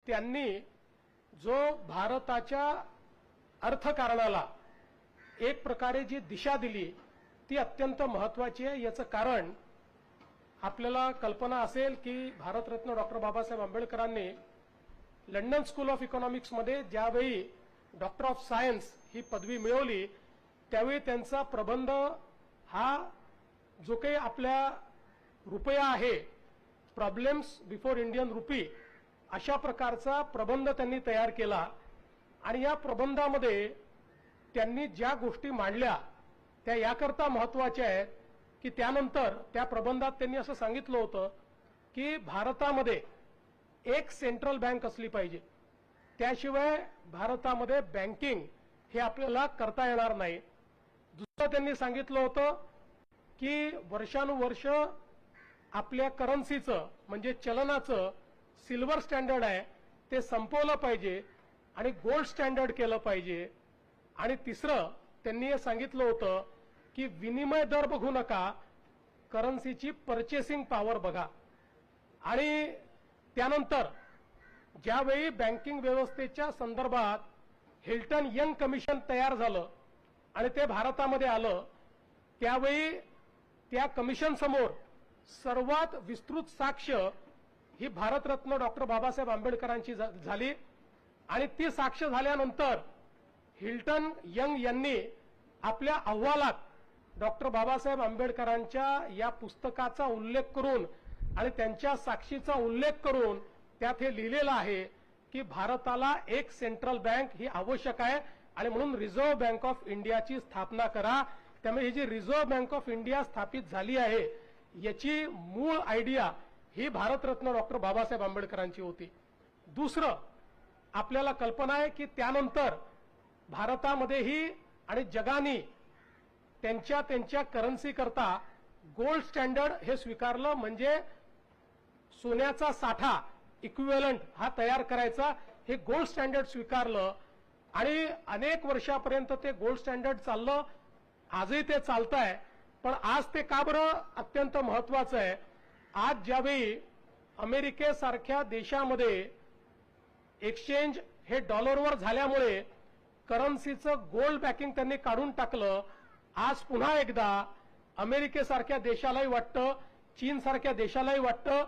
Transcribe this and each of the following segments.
त्यांनी जो भारताच्या अर्थकारणाला एक प्रकारे जी दिशा दिली ती अत्यंत महत्त्वाची आहे। याचं कारण आपल्याला कल्पना असेल की भारतरत्न डॉक्टर बाबासाहेब आंबेडकरांनी लंडन स्कूल ऑफ इकॉनॉमिक्समध्ये ज्यावेळी डॉक्टर ऑफ सायन्स ही पदवी मिळवली त्यावेळी त्यांचा प्रबंध हा जो काही आपल्या रुपया आहे प्रॉब्लेम्स बिफोर इंडियन रुपी अशा प्रकारचा प्रबंध त्यांनी तयार केला आणि या प्रबंधामध्ये त्यांनी ज्या गोष्टी मांडल्या त्या याकरता महत्त्वाच्या आहेत की त्यानंतर त्या प्रबंधात त्यांनी असं सांगितलं होतं की भारतामध्ये एक सेंट्रल बँक असली पाहिजे, त्याशिवाय भारतामध्ये बँकिंग हे आपल्याला करता येणार नाही। दुसरं त्यांनी सांगितलं होतं की वर्षानुवर्ष आपल्या करन्सीचं म्हणजे चलनाचं सिल्वर स्टँडर्ड आहे ते संपवलं पाहिजे आणि गोल्ड स्टँडर्ड केलं पाहिजे। आणि तिसरं त्यांनी हे सांगितलं होतं की विनिमय दर बघू नका, करन्सीची पर्चेसिंग पॉवर बघा। आणि त्यानंतर ज्यावेळी बँकिंग व्यवस्थेच्या संदर्भात हिल्टन यंग कमिशन तयार झालं आणि ते भारतामध्ये आलं त्यावेळी त्या कमिशन समोर सर्वात विस्तृत साक्ष ही भारतरत्न डॉक्टर बाबासाहेब आंबेडकरांची झाली आणि ती साक्ष झाल्यानंतर हिल्टन यंग यांनी आपल्या अहवालात डॉक्टर बाबासाहेब आंबेडकरांच्या या पुस्तकाचा उल्लेख करून आणि त्यांच्या साक्षीचा उल्लेख करून त्यात हे लिहिलेलं आहे की भारताला एक सेंट्रल बँक ही आवश्यक आहे आणि म्हणून रिझर्व्ह बँक ऑफ इंडियाची स्थापना करा। त्यामुळे ही जी रिझर्व्ह बँक ऑफ इंडिया स्थापित झाली आहे याची मूळ आयडिया ही भारतरत्न डॉक्टर बाबासाहेब आंबेडकरांची होती। दुसरं आपल्याला कल्पना आहे की त्यानंतर भारतामध्येही आणि जगाने त्यांच्या करन्सी करता गोल्ड स्टँडर्ड हे स्वीकारलं, म्हणजे सोन्याचा साठा इक्विव्हॅलंट हा तयार करायचा हे गोल्ड स्टँडर्ड स्वीकारलं आणि अनेक वर्षापर्यंत ते गोल्ड स्टँडर्ड चाललं, आजही ते चालतंय। पण आज ते का बरं अत्यंत महत्वाचं आहे? आज ज्यावेळी अमेरिकेसारख्या देशामध्ये एक्सचेंज हे डॉलरवर झाल्यामुळे करन्सीचं गोल्ड बॅकिंग त्यांनी काढून टाकलं, आज पुन्हा एकदा अमेरिकेसारख्या देशालाही वाटतं, चीनसारख्या देशालाही वाटतं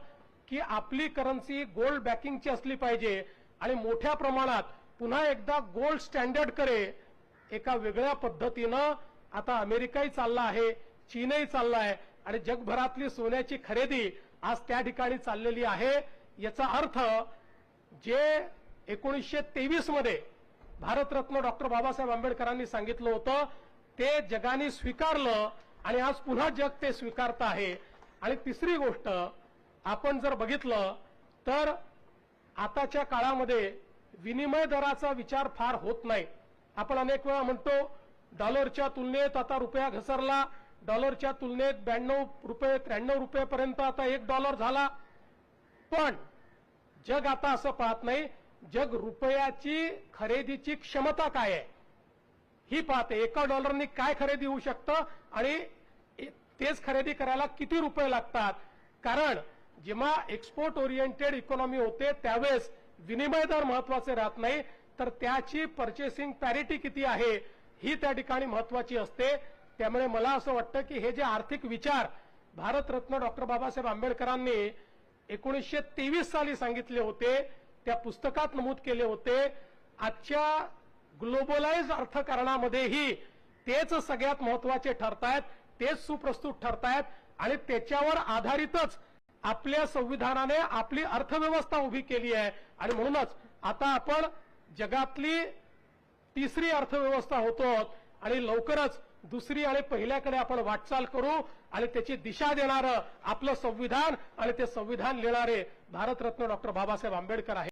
की आपली करन्सी गोल्ड बॅकिंगची असली पाहिजे आणि मोठ्या प्रमाणात पुन्हा एकदा गोल्ड स्टँडर्ड करे एका वेगळ्या पद्धतीनं आता अमेरिकाही चालला आहे, चीनही चालला आहे आणि जगभरातली सोन्याची खरेदी आज त्या ठिकाणी चाललेली आहे। याचा अर्थ जे 1923 मध्ये भारतरत्न डॉक्टर बाबासाहेब आंबेडकरांनी सांगितलं होतं ते जगाने स्वीकारलं आणि आज पुन्हा जग ते स्वीकारत आहे। आणि तिसरी गोष्ट आपण जर बघितलं तर आताच्या काळामध्ये विनिमय दराचा विचार फार होत नाही। आपण अनेक वेळा म्हणतो डॉलरच्या तुलनेत आता रुपया घसरला, डॉलरच्या तुलनेत 92 रुपये 93 रुपयेपर्यंत आता $1 झाला, पण जग आता असं पाहत नाही, जग रुपयाची खरेदीची क्षमता काय आहे ही पाहते। $1 काय खरेदी होऊ शकतं आणि तेच खरेदी करायला किती रुपये लागतात। कारण जेव्हा एक्सपोर्ट ओरिएंटेड इकॉनॉमी होते त्यावेळेस विनिमय दर महत्वाचे राहत नाही, तर त्याची पर्चेसिंग पॅरिटी किती आहे ही त्या ठिकाणी महत्वाची असते। त्यामुळे मला असं वाटतं की हे जे आर्थिक विचार भारतरत्न डॉक्टर बाबासाहेब आंबेडकरांनी 1923 साली सांगितले होते, त्या पुस्तकात नमूद केले होते, आजच्या ग्लोबलाइज्ड अर्थकारणामध्येही तेच सगळ्यात महत्वाचे ठरतायत, तेच सुप्रस्तुत ठरतायत आणि त्याच्यावर आधारितच आपल्या संविधानाने आपली अर्थव्यवस्था उभी केली आहे। आणि म्हणूनच आता आपण जगातली तिसरी अर्थव्यवस्था होतो आणि लवकरच दुसरी आणि पहिल्याकडे आपण वाटचाल करू आणि त्याची दिशा देणारं आपलं संविधान आणि ते संविधान लिहिणारे भारतरत्न डॉक्टर बाबासाहेब आंबेडकर आहे।